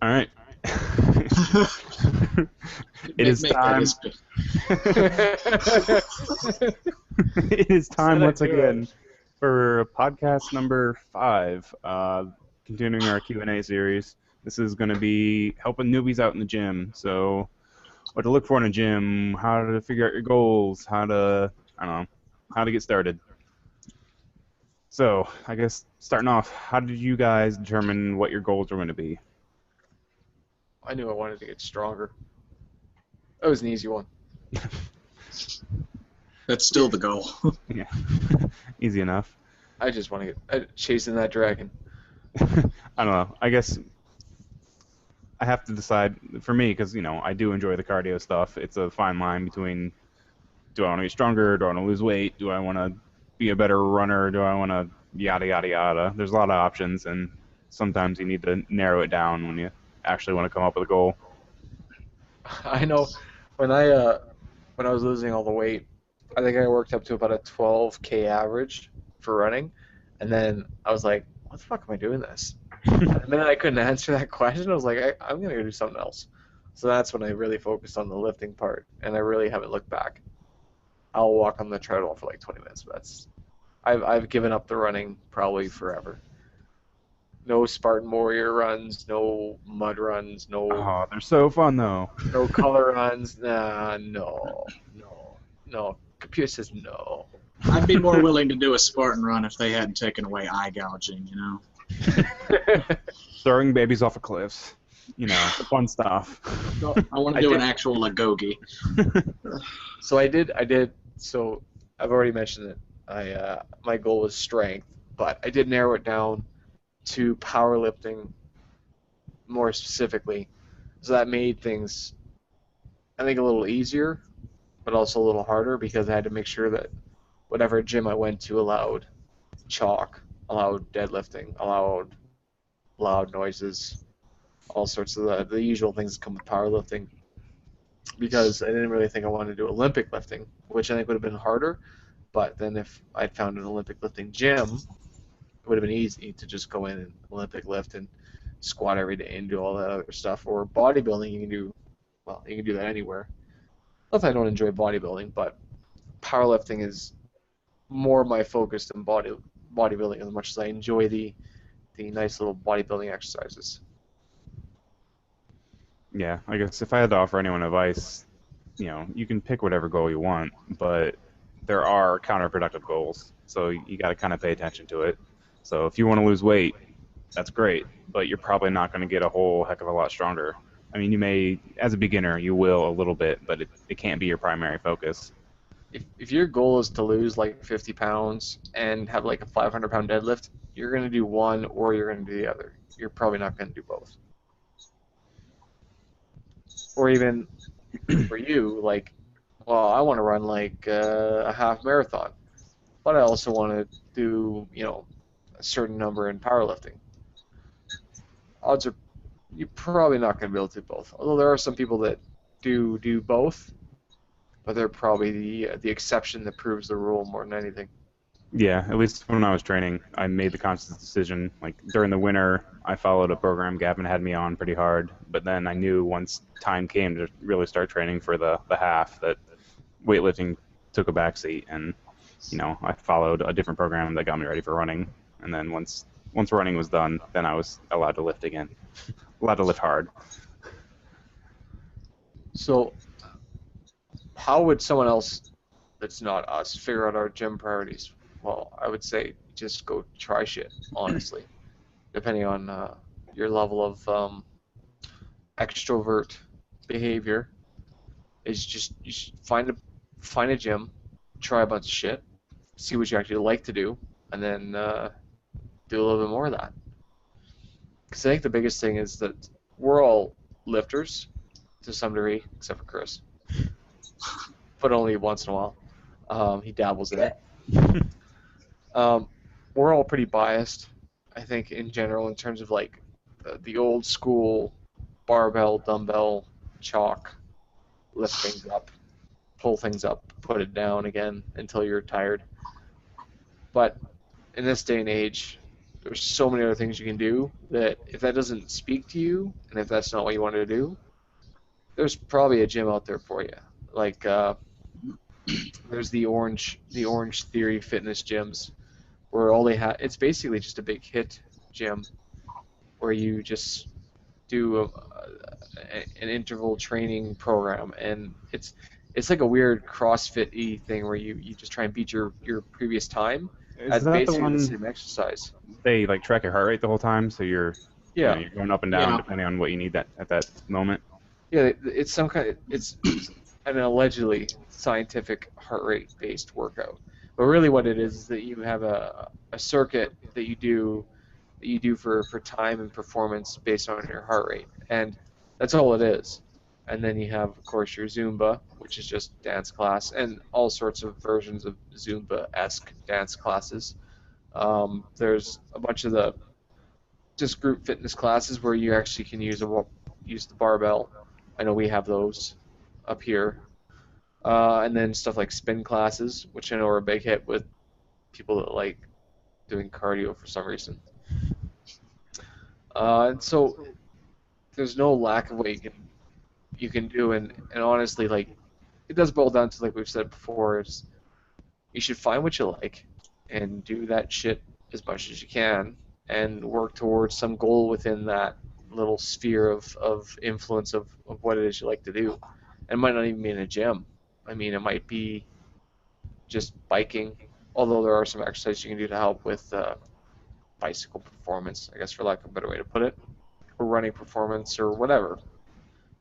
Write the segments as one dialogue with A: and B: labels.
A: All right. It
B: Make,
A: is
B: make that
A: time.
B: his
A: It is time
C: Said I
A: once
C: do it.
A: again for podcast number 5. Continuing our Q&A series. This is going to be helping newbies out in the gym. So, what to look for in a gym, how to figure out your goals, I don't know, how to get started. So, I guess starting off, how did you guys determine what your goals were going to be?
C: I knew I wanted to get stronger. That was an easy one.
B: That's still the goal.
A: Yeah, easy enough.
C: I just want to get chasing that dragon.
A: I don't know. I guess I have to decide for me because I do enjoy the cardio stuff. It's a fine line between do I want to get stronger, do I want to lose weight, do I want to be a better runner, do I want to yada yada yada. There's a lot of options, and sometimes you need to narrow it down when you actually want to come up with a goal.
C: I know when I was losing all the weight, I think I worked up to about a 12K average for running, and then I was like, "What the fuck am I doing this?" And the minute I couldn't answer that question, I was like, I'm gonna go do something else. So that's when I really focused on the lifting part, and I really haven't looked back. I'll walk on the treadmill for like 20 minutes, but I've given up the running probably forever. No Spartan Warrior runs, no mud runs,
A: Oh, they're so fun though.
C: no color runs. Nah, no. Computer says no.
B: I'd be more willing to do a Spartan run if they hadn't taken away eye gouging, you know?
A: Throwing babies off of cliffs, the fun stuff.
B: No, I want to
C: I
B: do
C: did-
B: an actual Lagogi.
C: So I did. So I've already mentioned that my goal was strength, but I did narrow it down to powerlifting more specifically. So that made things, I think, a little easier, but also a little harder because I had to make sure that whatever gym I went to allowed chalk, allowed deadlifting, allowed loud noises, all sorts of the usual things that come with powerlifting. Because I didn't really think I wanted to do Olympic lifting, which I think would have been harder. But then if I'd found an Olympic lifting gym, it would have been easy to just go in and Olympic lift and squat every day and do all that other stuff. Or bodybuilding, you can do that anywhere. Not that I don't enjoy bodybuilding, but powerlifting is more my focus than bodybuilding as much as I enjoy the nice little bodybuilding exercises.
A: Yeah, I guess if I had to offer anyone advice, you can pick whatever goal you want, but there are counterproductive goals, so you got to kind of pay attention to it. So if you want to lose weight, that's great, but you're probably not going to get a whole heck of a lot stronger. I mean, you may, as a beginner, you will a little bit, but it can't be your primary focus.
C: If your goal is to lose like 50 pounds and have like a 500-pound deadlift, you're going to do one or you're going to do the other. You're probably not going to do both. Or even for you, like, well, I want to run like a half marathon, but I also want to do, a certain number in powerlifting. Odds are you're probably not going to be able to do both. Although there are some people that do both, but they're probably the exception that proves the rule more than anything.
A: Yeah, at least when I was training, I made the conscious decision. Like during the winter, I followed a program Gavin had me on pretty hard, but then I knew once time came to really start training for the half that weightlifting took a backseat, and I followed a different program that got me ready for running. And then once running was done, then I was allowed to lift again, allowed to lift hard.
C: So, how would someone else that's not us figure out our gym priorities? Well, I would say just go try shit, honestly, depending on your level of extrovert behavior. Is just you should find a gym, try a bunch of shit, see what you actually like to do, and then do a little bit more of that. Because I think the biggest thing is that we're all lifters to some degree, except for Chris, but only once in a while. He dabbles in it. We're all pretty biased, I think, in general, in terms of like the old school barbell, dumbbell, chalk, lift things up, pull things up, put it down again until you're tired. But in this day and age, there's so many other things you can do that if that doesn't speak to you, and if that's not what you want to do, there's probably a gym out there for you. Like there's the Orange Theory fitness gyms where all they have, it's basically just a big hit gym where you just do an interval training program, and it's like a weird CrossFit-y thing where you just try and beat your previous time
A: Is
C: at
A: that the
C: basically the
A: one
C: same exercise.
A: they like track your heart rate the whole time, so
C: Yeah,
A: you're going up and down
B: Yeah.
A: depending on what you need at that moment?
C: yeah, it's some kind of, it's an allegedly scientific heart rate based workout. But really what it is that you have a circuit that you do for time and performance based on your heart rate. And that's all it is. And then you have, of course, your Zumba, which is just dance class, and all sorts of versions of Zumba-esque dance classes. There's a bunch of the just group fitness classes where you actually can use the barbell. I know we have those up here. And then stuff like spin classes, which I know are a big hit with people that like doing cardio for some reason. And so there's no lack of what you can do, and honestly, like, it does boil down to, like we've said before, is you should find what you like and do that shit as much as you can and work towards some goal within that little sphere of influence of what it is you like to do. And it might not even be in a gym. I mean, it might be just biking, although there are some exercises you can do to help with bicycle performance, I guess, for lack of a better way to put it, or running performance or whatever.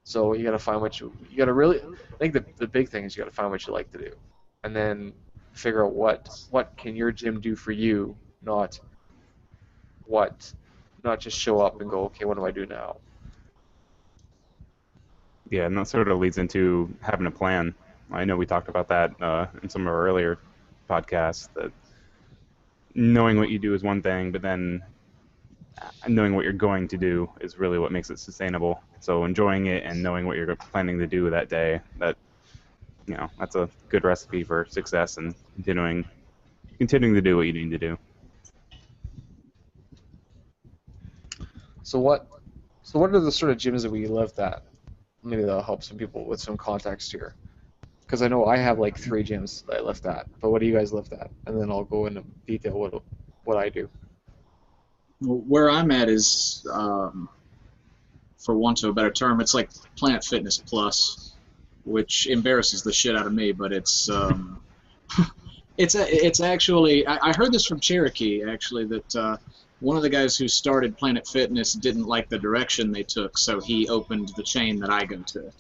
C: So you gotta find what you gotta really. I think the big thing is you gotta find what you like to do, and then figure out what can your gym do for you, not just show up and go, okay, what do I do now?
A: Yeah, and that sort of leads into having a plan. I know we talked about that in some of our earlier podcasts, that knowing what you do is one thing, but then knowing what you're going to do is really what makes it sustainable. So enjoying it and knowing what you're planning to do that day, that's a good recipe for success and continuing to do what you need to do.
C: So what are the sort of gyms that we lived at? Maybe that'll help some people with some context here. Because I know I have like 3 gyms that I lived at, but what do you guys live at? And then I'll go into detail what I do.
B: Where I'm at is, for want of a better term, it's like Planet Fitness Plus, which embarrasses the shit out of me. But it's it's actually, I heard this from Cherokee actually, that one of the guys who started Planet Fitness didn't like the direction they took, so he opened the chain that I go to.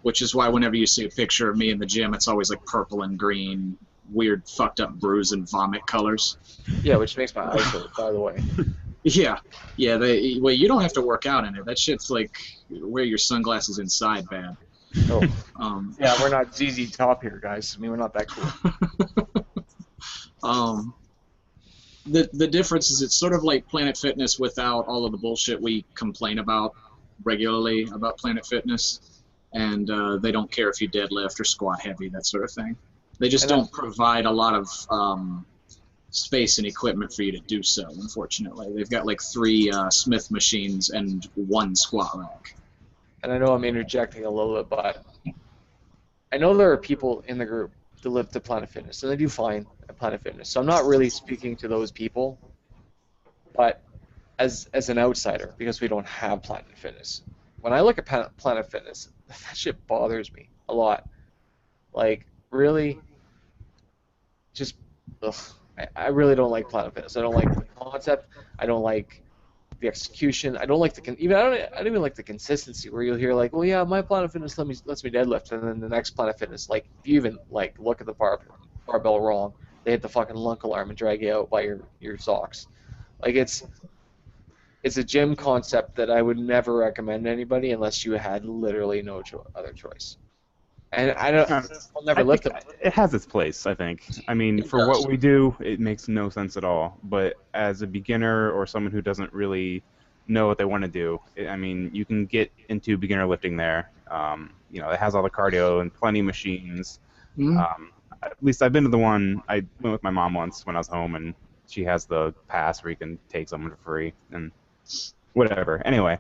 B: Which is why whenever you see a picture of me in the gym, it's always like purple and green, weird fucked up bruise and vomit colors.
C: Yeah, which makes my eyes hurt, by the way.
B: Yeah. Well, you don't have to work out in it. That shit's like wear your sunglasses inside bad.
C: Oh. Yeah, we're not ZZ Top here, guys. I mean, we're not that cool.
B: The difference is it's sort of like Planet Fitness without all of the bullshit we complain about regularly about Planet Fitness. And they don't care if you deadlift or squat heavy, that sort of thing. They just don't provide a lot of space and equipment for you to do so, unfortunately. They've got like 3 Smith machines and 1 squat rack.
C: And I know I'm interjecting a little bit, but I know there are people in the group that live at Planet Fitness, and they do fine at Planet Fitness. So I'm not really speaking to those people, but as an outsider, because we don't have Planet Fitness. When I look at Planet Fitness, that shit bothers me a lot. Like, really, just, ugh. I really don't like Planet Fitness. I don't like the concept. I don't like the execution. I don't like I don't even like the consistency where you'll hear like, well, yeah, my Planet Fitness lets me deadlift, and then the next Planet Fitness, like, if you even like look at the barbell wrong, they hit the fucking lunk alarm and drag you out by your socks. Like, it's a gym concept that I would never recommend to anybody unless you had literally no other choice. And I'll never lift it.
A: It has its place, I think. I mean, for what we do, it makes no sense at all. But as a beginner or someone who doesn't really know what they want to do, I mean, you can get into beginner lifting there. It has all the cardio and plenty of machines.
B: Mm-hmm.
A: At least I've been to the one. I went with my mom once when I was home, and she has the pass where you can take someone for free and whatever. Anyway,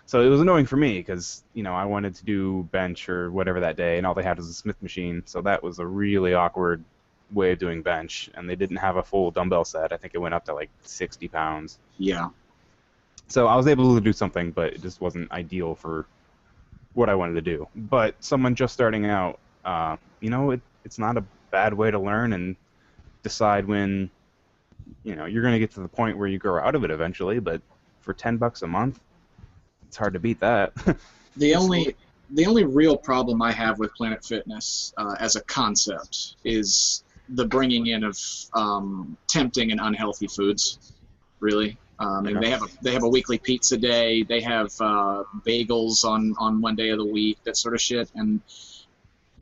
A: so it was annoying for me because I wanted to do bench or whatever that day, and all they had was a Smith machine. So that was a really awkward way of doing bench, and they didn't have a full dumbbell set. I think it went up to like 60 pounds.
B: Yeah.
A: So I was able to do something, but it just wasn't ideal for what I wanted to do. But someone just starting out, it's not a bad way to learn and decide when you're going to get to the point where you grow out of it eventually. But for $10 a month, it's hard to beat that.
B: The only real problem I have with Planet Fitness as a concept is the bringing in of tempting and unhealthy foods. Really, and they have a weekly pizza day. They have bagels on one day of the week. That sort of shit. And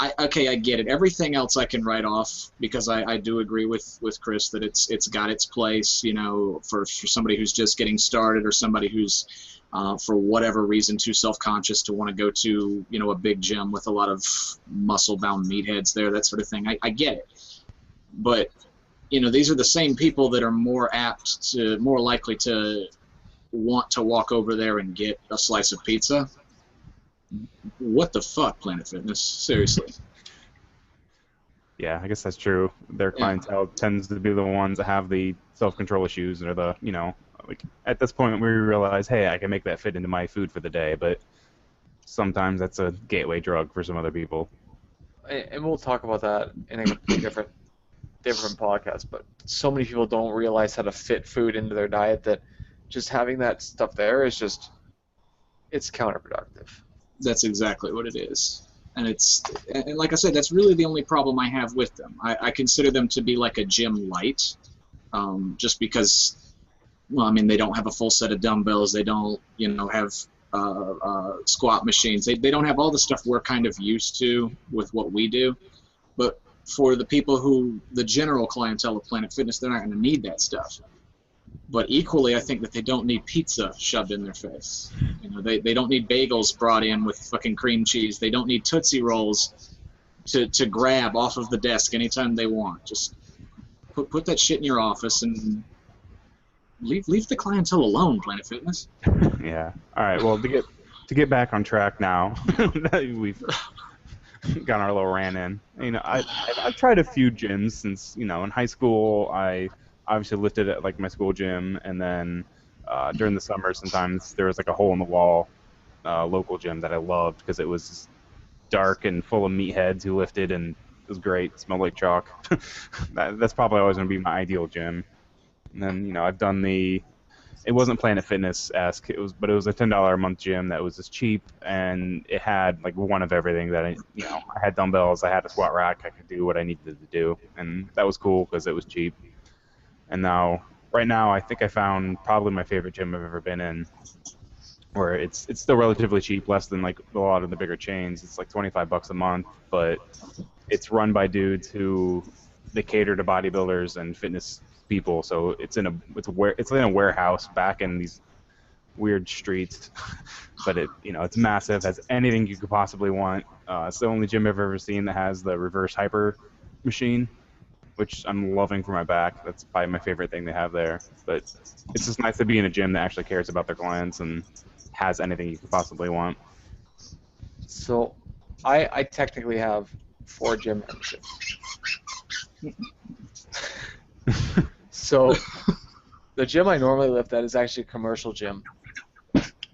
B: I get it. Everything else I can write off because I do agree with Chris that it's got its place. For somebody who's just getting started or somebody who's for whatever reason too self-conscious to want to go to a big gym with a lot of muscle-bound meatheads there, that sort of thing. I get it, but these are the same people that are more likely to want to walk over there and get a slice of pizza. What the fuck, Planet Fitness? Seriously.
A: Yeah, I guess that's true. Their clientele tends to be the ones that have the self-control issues, or the like at this point we realize, hey, I can make that fit into my food for the day, but sometimes that's a gateway drug for some other people.
C: And we'll talk about that in a different podcast, but so many people don't realize how to fit food into their diet that just having that stuff there is it's counterproductive.
B: That's exactly what it is. And like I said, that's really the only problem I have with them. I consider them to be like a gym light, just because, they don't have a full set of dumbbells. They don't, have squat machines. They don't have all the stuff we're kind of used to with what we do. But for the people the general clientele of Planet Fitness, they're not going to need that stuff. But equally, I think that they don't need pizza shoved in their face. They don't need bagels brought in with fucking cream cheese. They don't need Tootsie Rolls to grab off of the desk anytime they want. Just put that shit in your office and leave the clientele alone, Planet Fitness.
A: Yeah. All right. Well, to get back on track now, we've got our little rant in. I've tried a few gyms since in high school. I obviously lifted at like my school gym, and then during the summer sometimes there was like a hole in the wall local gym that I loved because it was dark and full of meatheads who lifted, and it was great. It smelled like chalk. That's probably always going to be my ideal gym. And then I've done it wasn't Planet Fitness-esque, but it was a $10 a month gym that was just cheap, and it had like one of everything that I had dumbbells, I had a squat rack, I could do what I needed to do, and that was cool because it was cheap. And right now, I think I found probably my favorite gym I've ever been in, where it's still relatively cheap, less than like a lot of the bigger chains. It's like $25 a month, but it's run by dudes who they cater to bodybuilders and fitness people. So it's in a warehouse back in these weird streets, but it's massive, has anything you could possibly want. It's the only gym I've ever seen that has the reverse hyper machine, which I'm loving for my back. That's probably my favorite thing they have there. But it's just nice to be in a gym that actually cares about their clients and has anything you could possibly want.
C: So I technically have 4 gym memberships. So the gym I normally lift at is actually a commercial gym,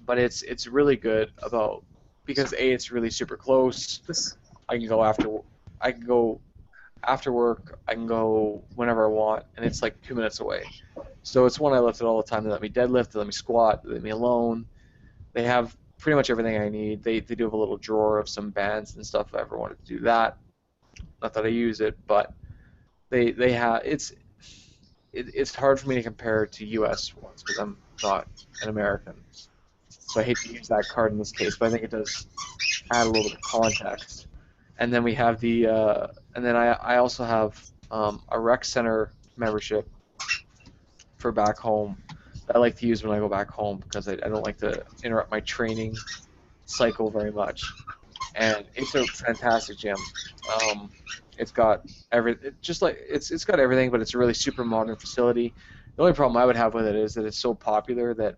C: but it's really good because it's really super close. I can go after work, I can go whenever I want, and it's like 2 minutes away. So it's one I lift at all the time. They let me deadlift, they let me squat, they let me alone. They have pretty much everything I need. They do have a little drawer of some bands and stuff if I ever wanted to do that. Not that I use it, but they have it's hard for me to compare to U.S. ones because I'm not an American. So I hate to use that card in this case, but I think it does add a little bit of context. And then we have and then I also have a rec center membership for back home that I like to use when I go back home because I don't like to interrupt my training cycle very much. And it's a fantastic gym. It's got it's got everything, but it's a really super modern facility. The only problem I would have with it is that it's so popular that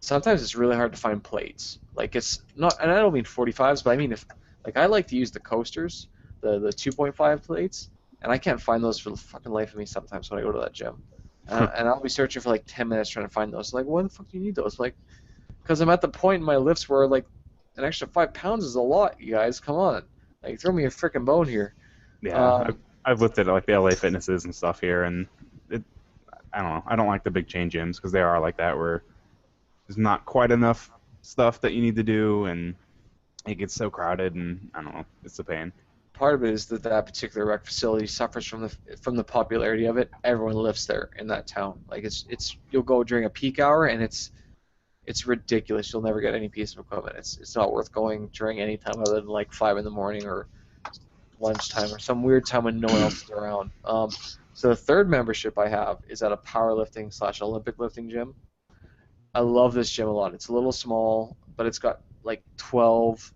C: sometimes it's really hard to find plates. Like it's not, and I don't mean 45s, but I mean if like I like to use the coasters, the 2.5 plates, and I can't find those for the fucking life of me sometimes when I go to that gym. And I'll be searching for like 10 minutes trying to find those. Like, why the fuck do you need those? Like, because I'm at the point in my lifts where like an extra 5 pounds is a lot, you guys. Come on, like throw me a freaking bone here.
A: Yeah, I've looked at like the LA Fitnesses and stuff here, and I don't know. I don't like the big chain gyms because they are like that, where there's not quite enough stuff that you need to do, and it gets so crowded, and I don't know. It's a pain.
C: Part of it is that that particular rec facility suffers from the popularity of it. Everyone lives there in that town. Like it's you'll go during a peak hour and it's ridiculous. You'll never get any piece of equipment. It's not worth going during any time other than like 5 in the morning or lunchtime or some weird time when no one else is around. So the third membership I have is at a powerlifting / Olympic lifting gym. I love this gym a lot. It's a little small, but it's got like 12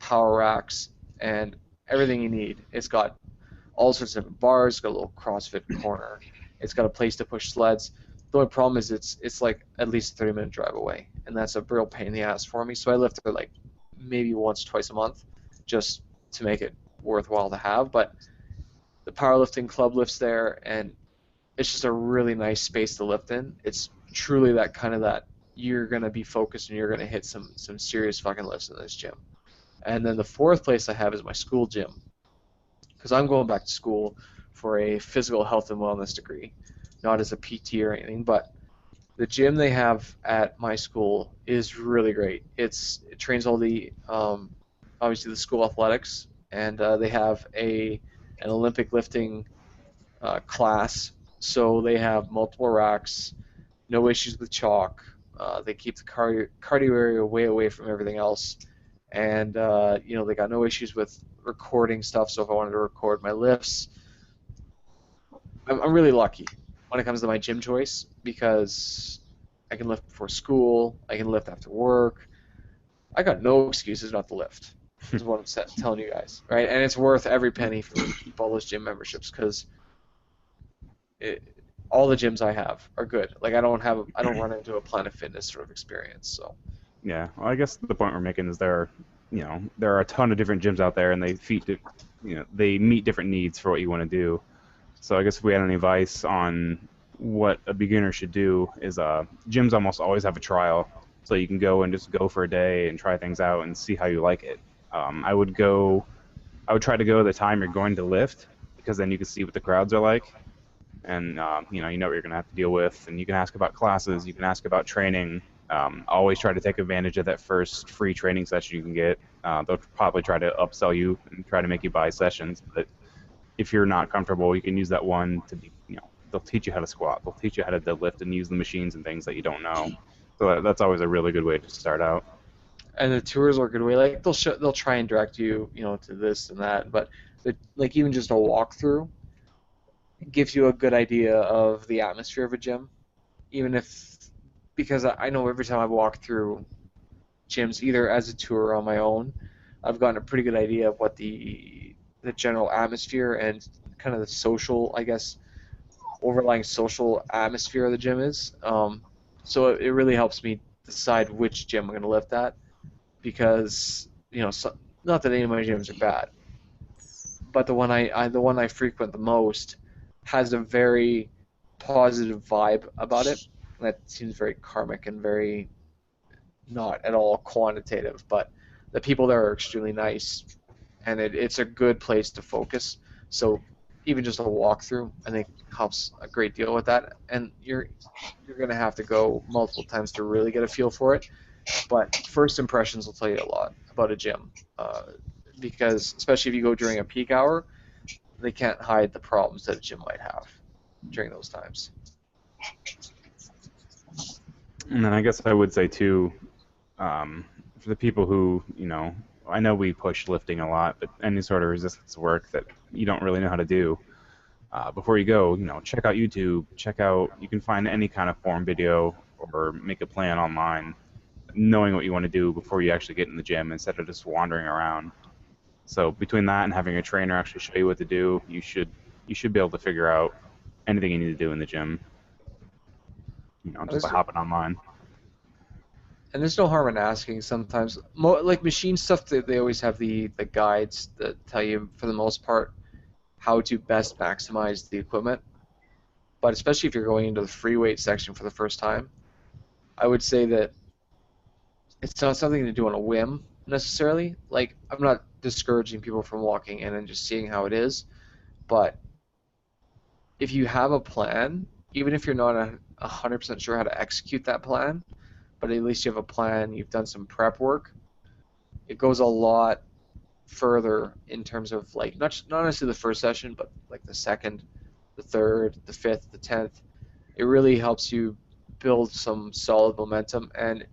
C: power racks and everything you need. It's got all sorts of different bars. It's got a little CrossFit corner. It's got a place to push sleds. The only problem is it's like at least a 30-minute drive away, and that's a real pain in the ass for me. So I lift there like maybe once, twice a month, just to make it worthwhile to have. But the powerlifting club lifts there, and it's just a really nice space to lift in. It's truly that kind of that you're gonna be focused and you're gonna hit some serious fucking lifts in this gym. And then the fourth place I have is my school gym, because I'm going back to school for a physical health and wellness degree, not as a PT or anything, but the gym they have at my school is really great. It trains all the obviously the school athletics, and they have an Olympic lifting class, so they have multiple racks, no issues with chalk. They keep the cardio area way away from everything else. And they got no issues with recording stuff. So if I wanted to record my lifts, I'm really lucky when it comes to my gym choice, because I can lift before school, I can lift after work. I got no excuses not to lift. Is what I'm telling you guys, right? And it's worth every penny for me to keep all those gym memberships, because all the gyms I have are good. Like I don't run into a Planet Fitness sort of experience. So.
A: Yeah, well, I guess the point we're making is there are a ton of different gyms out there, and they meet different needs for what you want to do. So I guess if we had any advice on what a beginner should do is gyms almost always have a trial, so you can go and just go for a day and try things out and see how you like it. I would try to go at the time you're going to lift, because then you can see what the crowds are like, and you know what you're going to have to deal with, and you can ask about classes, you can ask about training. Always try to take advantage of that first free training session you can get. They'll probably try to upsell you and try to make you buy sessions, but if you're not comfortable, you can use that one to be, they'll teach you how to squat, they'll teach you how to deadlift and use the machines and things that you don't know. So that's always a really good way to start out.
C: And the tours are a good way. Like they'll try and direct you, to this and that, but like even just a walkthrough gives you a good idea of the atmosphere of a gym, because I know every time I walk through gyms, either as a tour or on my own, I've gotten a pretty good idea of what the general atmosphere and kind of the social, I guess, overlying social atmosphere of the gym is. So it really helps me decide which gym I'm going to lift at, because not that any of my gyms are bad, but the one I frequent the most has a very positive vibe about it. That seems very karmic and very not at all quantitative, but the people there are extremely nice, and it's a good place to focus. So even just a walkthrough, I think, helps a great deal with that. And you're going to have to go multiple times to really get a feel for it. But first impressions will tell you a lot about a gym, because especially if you go during a peak hour, they can't hide the problems that a gym might have during those times.
A: And then I guess I would say too, for the people who, I know we push lifting a lot, but any sort of resistance work that you don't really know how to do, before you go, check out YouTube, you can find any kind of form video or make a plan online, knowing what you want to do before you actually get in the gym instead of just wandering around. So between that and having a trainer actually show you what to do, you should be able to figure out anything you need to do in the gym. You know, just by hopping online.
C: And there's no harm in asking sometimes. Like machine stuff, they always have the guides that tell you, for the most part, how to best maximize the equipment. But especially if you're going into the free weight section for the first time, I would say that it's not something to do on a whim necessarily. Like, I'm not discouraging people from walking in and just seeing how it is, but if you have a plan, even if you're not 100% sure how to execute that plan, but at least you have a plan, you've done some prep work, it goes a lot further in terms of, like, not necessarily the first session, but like the second, the third, the fifth, the 10th. It really helps you build some solid momentum. And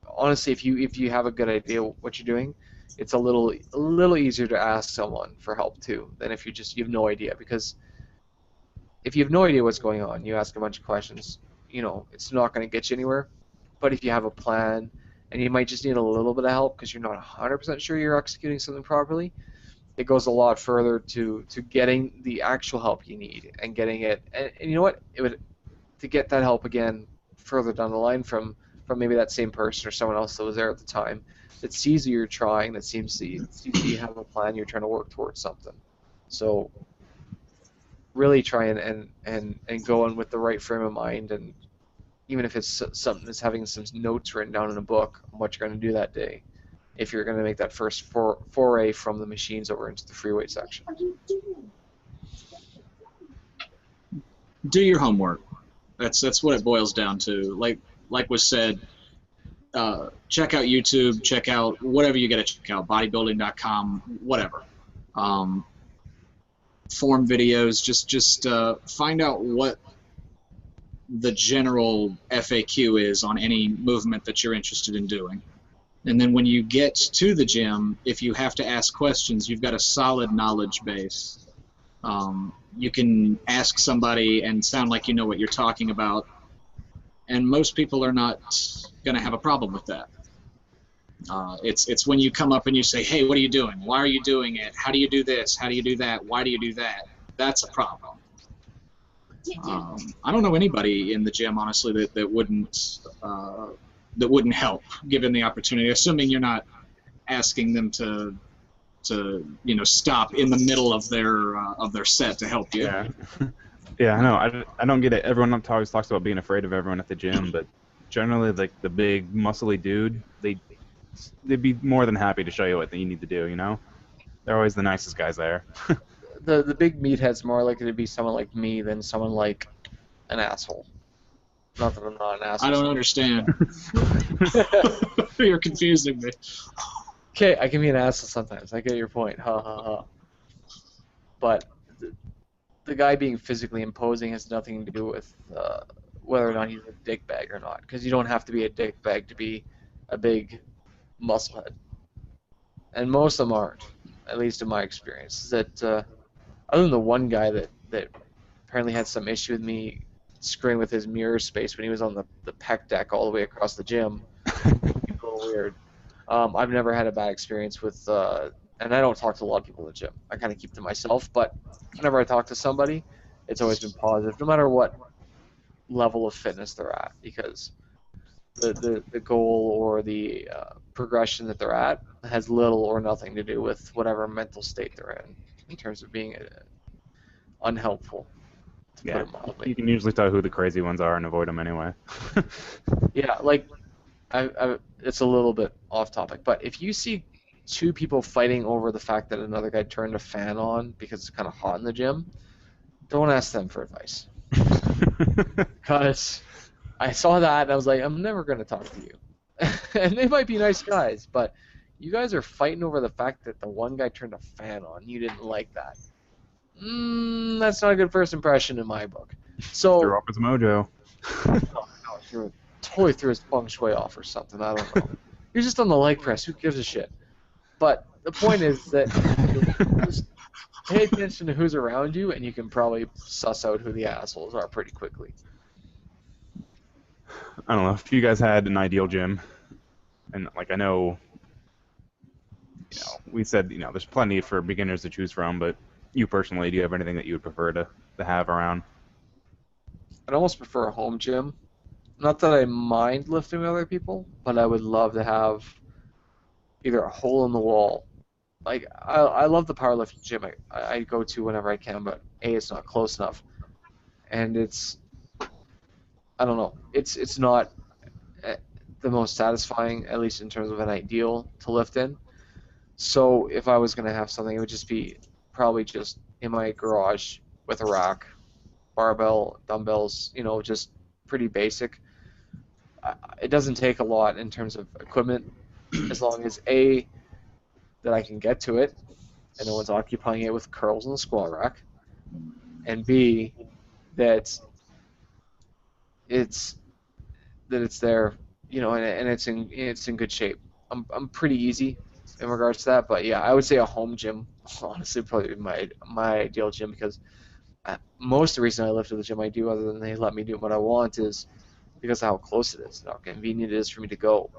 C: honestly, if you have a good idea what you're doing, it's a little easier to ask someone for help too than if you have no idea. Because if you have no idea what's going on, you ask a bunch of questions, it's not going to get you anywhere. But if you have a plan, and you might just need a little bit of help because you're not 100% sure you're executing something properly, it goes a lot further to getting the actual help you need and getting it. And you know what? To get that help again further down the line from maybe that same person or someone else that was there at the time that sees that you're trying, that seems you have a plan, you're trying to work towards something. So really try and go in with the right frame of mind, and even if it's something that's having some notes written down in a book on what you're going to do that day, if you're going to make that first foray from the machines over into the free weight section.
B: Do your homework. That's what it boils down to. Like was said, check out YouTube, check out whatever you got to check out, bodybuilding.com, whatever. Form videos, just find out what the general FAQ is on any movement that you're interested in doing. And then when you get to the gym, if you have to ask questions, you've got a solid knowledge base. You can ask somebody and sound like you know what you're talking about, and most people are not going to have a problem with that. It's when you come up and you say, hey, what are you doing? Why are you doing it? How do you do this? How do you do that? Why do you do that? That's a problem. I don't know anybody in the gym, honestly, that wouldn't help given the opportunity, assuming you're not asking them to stop in the middle of their set to help you.
A: Yeah. Yeah, I know. I don't get it. Everyone always talks about being afraid of everyone at the gym, but generally, like the big muscly dude, they'd be more than happy to show you what you need to do. They're always the nicest guys there.
C: The big meathead's more likely to be someone like me than someone like an asshole. Not that I'm not an asshole.
B: I don't understand. You're confusing me.
C: Okay, I can be an asshole sometimes. I get your point. Ha ha ha. But the guy being physically imposing has nothing to do with whether or not he's a dickbag or not. Because you don't have to be a dickbag to be a big musclehead. And most of them aren't, at least in my experience. That other than the one guy that apparently had some issue with me screwing with his mirror space when he was on the pec deck all the way across the gym. A little weird. I've never had a bad experience with, and I don't talk to a lot of people in the gym. I kind of keep to myself, but whenever I talk to somebody, it's always been positive, no matter what level of fitness they're at, because the goal or the progression that they're at has little or nothing to do with whatever mental state they're in terms of being unhelpful.
A: Yeah, you can usually tell who the crazy ones are and avoid them anyway.
C: Yeah, like, it's a little bit off topic, but if you see two people fighting over the fact that another guy turned a fan on because it's kind of hot in the gym, don't ask them for advice. Because I saw that and I was like, I'm never going to talk to you. And they might be nice guys, but you guys are fighting over the fact that the one guy turned a fan on. You didn't like that. That's not a good first impression in my book. So
A: threw off his mojo.
C: No, totally threw his feng shui off or something. I don't know. You're just on the leg press. Who gives a shit? But the point is that just pay attention to who's around you, and you can probably suss out who the assholes are pretty quickly.
A: I don't know if you guys had an ideal gym, and like I know, we said, there's plenty for beginners to choose from, but you personally, do you have anything that you would prefer to have around?
C: I'd almost prefer a home gym. Not that I mind lifting with other people, but I would love to have either a hole in the wall. Like I love the powerlifting gym I go to whenever I can, but A, it's not close enough, and I don't know, it's not uh, the most satisfying, at least in terms of an ideal to lift in. So if I was gonna have something, it would just be probably just in my garage with a rack, barbell, dumbbells, just pretty basic. It doesn't take a lot in terms of equipment, as long as A, that I can get to it, and no one's occupying it with curls and the squat rack, and B, that it's it's there, and it's in good shape. I'm pretty easy in regards to that, but yeah, I would say a home gym honestly would probably be my ideal gym, because most of the reason I lift at the gym I do, other than they let me do what I want, is because of how close it is and how convenient it is for me to go.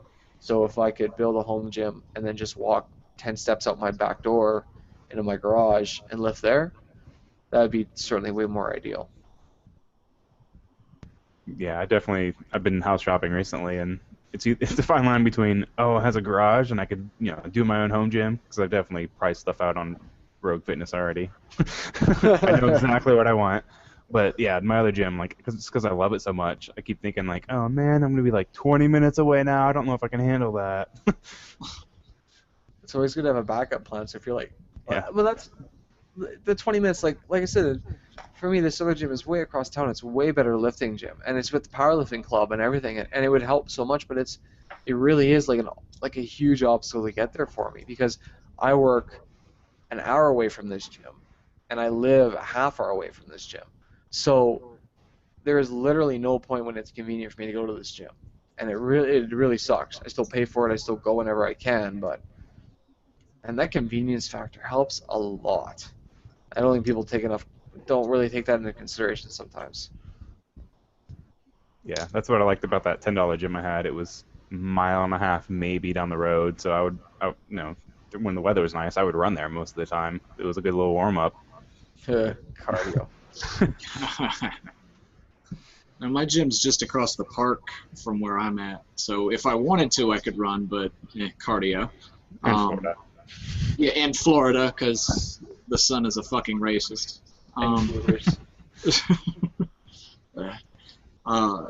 C: So if I could build a home gym and then just walk 10 steps out my back door into my garage and lift there, that would be certainly way more ideal.
A: Yeah, I've been house shopping recently, and it's a fine line between, oh, it has a garage and I could do my own home gym, because I've definitely priced stuff out on Rogue Fitness already. I know exactly what I want. But yeah, my other gym, like, because I love it so much, I keep thinking like, oh man, I'm gonna be like 20 minutes away now. I don't know if I can handle that.
C: It's always good to have a backup plan. So if you're like,
A: Yeah.
C: well, that's the 20 minutes. Like I said, for me, this other gym is way across town. It's a way better lifting gym, and it's with the powerlifting club and everything, and it would help so much. But it really is like a huge obstacle to get there for me, because I work an hour away from this gym, and I live a half hour away from this gym. So there is literally no point when it's convenient for me to go to this gym, and it really sucks. I still pay for it. I still go whenever I can, and that convenience factor helps a lot. I don't think people don't really take that into consideration sometimes.
A: Yeah, that's what I liked about that $10 gym I had. It was a mile and a half maybe down the road, so when the weather was nice, I would run there most of the time. It was a good little warm up.
C: Cardio.
B: Now my gym's just across the park from where I'm at, so if I wanted to, I could run, but cardio.
A: In Florida.
B: Yeah, and Florida, because the sun is a fucking racist.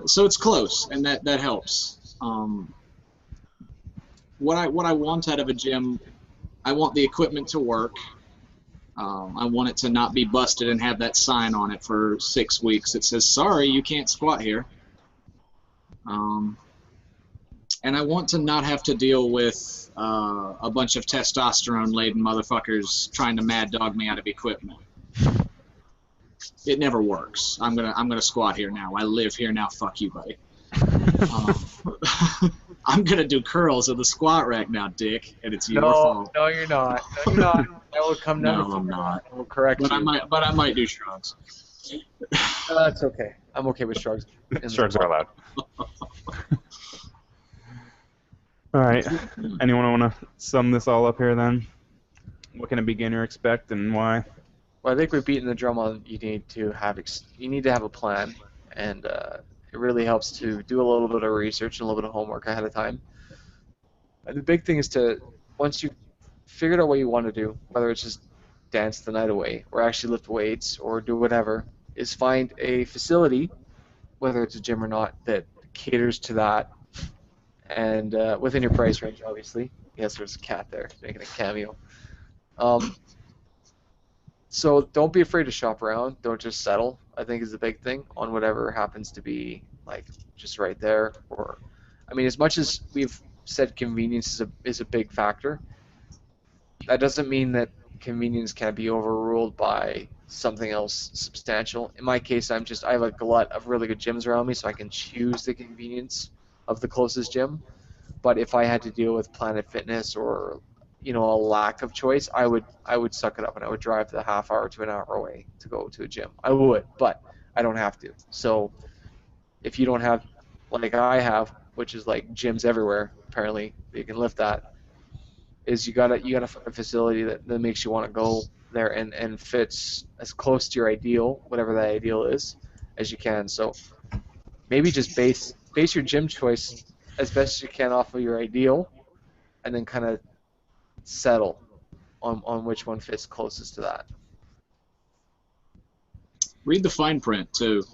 B: So it's close, and that helps. What I want out of a gym, I want the equipment to work. I want it to not be busted and have that sign on it for 6 weeks that says, sorry, you can't squat here. And I want to not have to deal with a bunch of testosterone-laden motherfuckers trying to mad dog me out of equipment. It never works. I'm gonna squat here now. I live here now. Fuck you, buddy. I'm gonna do curls in the squat rack now, dick, and it's your fault.
C: No, you're not. No, you're not. I will come down.
B: No, I'm not.
C: I will correct
B: but
C: you.
B: I might do shrugs.
C: That's okay. I'm okay with shrugs.
A: Shrugs are allowed. All right. Anyone want to sum this all up here then? What can a beginner expect and why?
C: Well, I think we've beaten the drum on you need to have a plan, and it really helps to do a little bit of research and a little bit of homework ahead of time. And the big thing is once you've figured out what you want to do, whether it's just dance the night away or actually lift weights or do whatever, is find a facility, whether it's a gym or not, that caters to that, and within your price range, obviously. Yes, there's a cat there making a cameo. So don't be afraid to shop around. Don't just settle, I think, is the big thing on whatever happens to be like just right there. Or, I mean, as much as we've said convenience is a big factor, that doesn't mean that convenience can't be overruled by something else substantial. In my case, I have a glut of really good gyms around me, so I can choose the convenience of the closest gym. But if I had to deal with Planet Fitness or a lack of choice, I would suck it up and I would drive the half hour to an hour away to go to a gym. I would, but I don't have to. So if you don't have, like I have, which is like gyms everywhere, apparently you can lift that, is you gotta find a facility that makes you want to go there and fits as close to your ideal, whatever that ideal is, as you can. So maybe just base your gym choice as best as you can off of your ideal, and then kind of settle on which one fits closest to that.
B: Read the fine print too.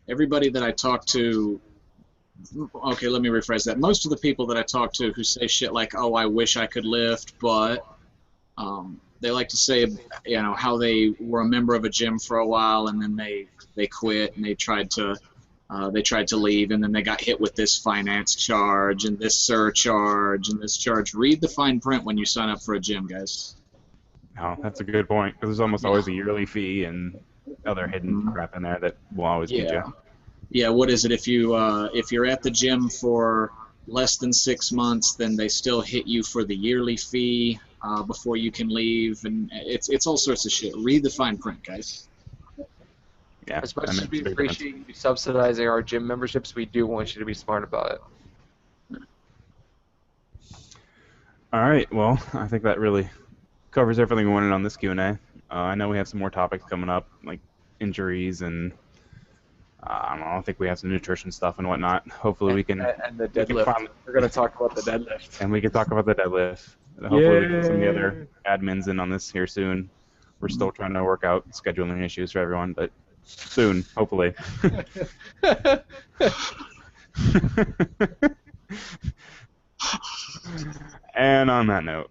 B: Everybody that I talk to, okay, let me rephrase that. Most of the people that I talk to who say shit like, "Oh, I wish I could lift," but they like to say, you know, how they were a member of a gym for a while and then they quit and they tried to leave, and then they got hit with this finance charge and this surcharge and this charge. Read the fine print when you sign up for a gym, guys.
A: Oh, that's a good point. Because there's almost always a yearly fee and other hidden crap in there that will always get you.
B: Yeah, what is it? If you're at the gym for less than 6 months, then they still hit you for the yearly fee before you can leave, and it's all sorts of shit. Read the fine print, guys.
A: Yeah,
C: As much as we appreciate you subsidizing our gym memberships, we do want you to be smart about it.
A: All right, well, I think that really covers everything we wanted on this Q&A. I know we have some more topics coming up, like injuries and I don't know. I think we have some nutrition stuff and whatnot. Hopefully we can.
C: And the deadlift. We're going to talk about the deadlift.
A: And we can talk about the deadlift. Hopefully we get some of the other admins in on this here soon. We're still trying to work out scheduling issues for everyone, but soon, hopefully. And on that note.